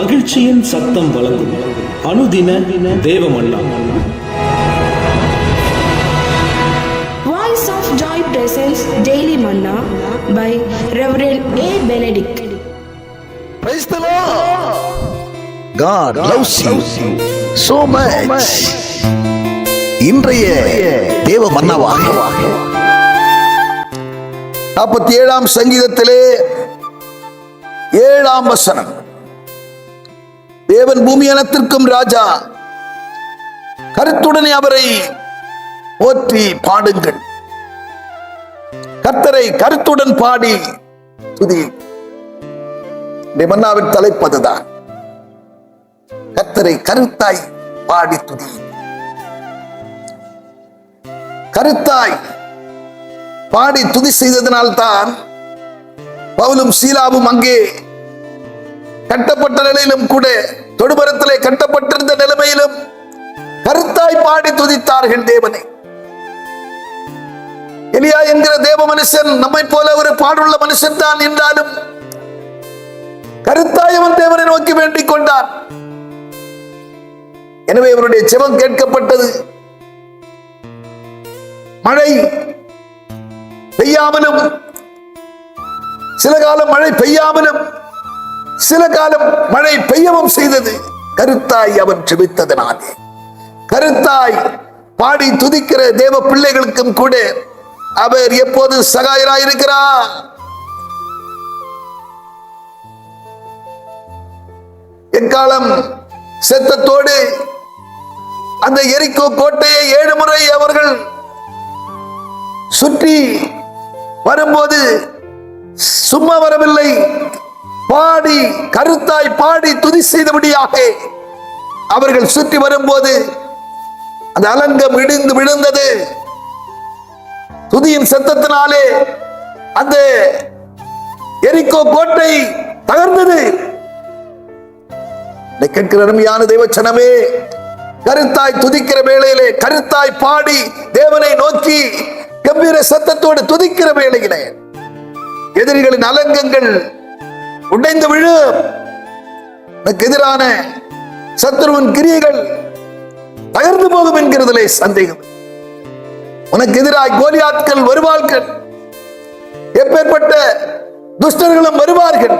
மகிழ்ச்சியின் சத்தம் வழங்கும் அனுதின தேவமன்னா. Voice of Joy presents Daily Manna by Reverend A. Benedict. Praise the Lord. God loves you so much. இன்றைய தேவ மன்னாவாக 47ஆம் சங்கீதத்திலே 7ஆம் வசனம். தேவன் பூமி அனைத்திற்கும் ராஜா, கருத்துடனே அவரை போற்றி பாடுங்கள். கர்த்தரை கருத்துடன் பாடி துதி. மன்னாவின் தலைப்பதுதான், கர்த்தரை கருத்தாய் பாடி துதி. கருத்தாய் பாடி துதி செய்ததனால்தான் பவுலும் சீலாவும் அங்கே கட்டப்பட்ட நிலையிலும் கூட, தொடுபரத்திலே கட்டப்பட்டிருந்த நிலைமையிலும் கருத்தாய் பாடி துதித்தார்கள் தேவனை. எலியா என்கிற தேவ மனுஷன் நம்மை போல ஒரு பாடுள்ள மனுஷன் தான் என்றாலும் கருத்தாய் அவன் தேவனை நோக்கி வேண்டிக் கொண்டான். எனவே அவருடைய ஜெபம் கேட்கப்பட்டது. மழை பெய்யாமலும், சில காலம் மழை பெய்யாமலும், சில காலம் மழை பெய்யவும் செய்தது. கருத்தாய் அவன் ஜெபித்ததனாலே. கருத்தாய் பாடி துதிக்கிற தேவ பிள்ளைகளுக்கும் கூட அவர் எப்போது சகாயராயிருக்கிறார். எக்காலம் செத்தத்தோடு அந்த எரிக்கோ கோட்டையை 7 முறை அவர்கள் சுற்றி வரும்போது சும்மா வரவில்லை, பாடி கருத்தாய் பாடி துதி செய்தபடியாக அவர்கள் சுற்றி வரும்போது அந்த அலங்கம் இடிந்து விழுந்தது. துதியின் சத்தத்தினாலே அந்த எரிக்கோ கோட்டை தகர்ந்தது. கேட்கிற அருமையான தேவச்சனமே, கருத்தாய் துதிக்கிற வேளையிலே, கருத்தாய் பாடி தேவனை நோக்கி கம்பீர சத்தத்தோடு துதிக்கிற வேளையிலே எதிரிகளின் அலங்கங்கள் உடைந்து விழும். எதிரான சத்துருவின் கிரியைகள் தகர்ந்து போகும் என்கிறதிலே சந்தேகம். உனக்கு எதிராய் கோலியாத்கள் வருவார்கள், எப்பேற்பட்ட துஷ்டர்களும் வருவார்கள்.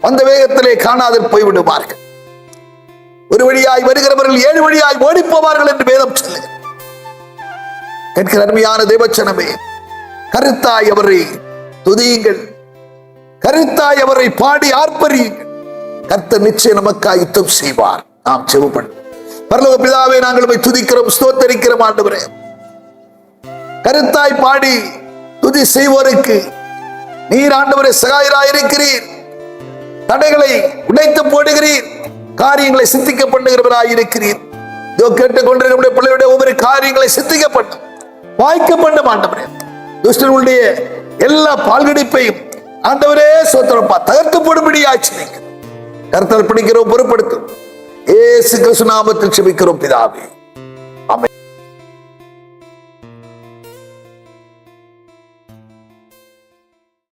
அந்த வேகத்திலே காணாமல் போய்விடுவார்கள். ஒரு வழியாய் வருகிறவர்கள் 7 வழியாய் ஓடி போவார்கள் என்று வேதம் சொல்லுகிறது. கேட்கிற அருமையான தேவச்சனமே, கருத்தாய் அவரை துதியுங்கள், கருத்தாய் அவரை பாடி ஆர்ப்பரியுங்கள். கர்த்தர் நிச்சயம் நமக்காய் யுத்தம் செய்வார். நாம் ஜெபம். பரலோக பிதாவே, நாங்கள் உம்மை துதிக்கிறோம், ஸ்தோத்தரிக்கிறோம். ஆண்டவரே, கருத்தாய் பாடி துதி செய்வோருக்கு நீர் ஆண்டவரே சகாயராயிருக்கிறீர். தடைகளை உடைத்து போடுகிறீர், காரியங்களை சித்திக்க பண்ணுகிறவராய் இருக்கிறீர். இதோ கேட்டுக்கொண்டு நம்முடைய பிள்ளையுடைய ஒவ்வொரு காரியங்களை சித்திக்க பண்ணும், வாய்க்க பண்ணும். ஆண்டவரே, துஷ்டனுடைய எல்லா பால்கடிப்பையும் ஆண்டவரே சோத்திரப்பா தகர்த்து போடும்படியாச்சு கர்த்தர் பிடிக்கிறோம், பொறுப்படுத்தும். இயேசு கிறிஸ்து நாமத்தில் ஜெபிக்கிறோம் பிதாவே.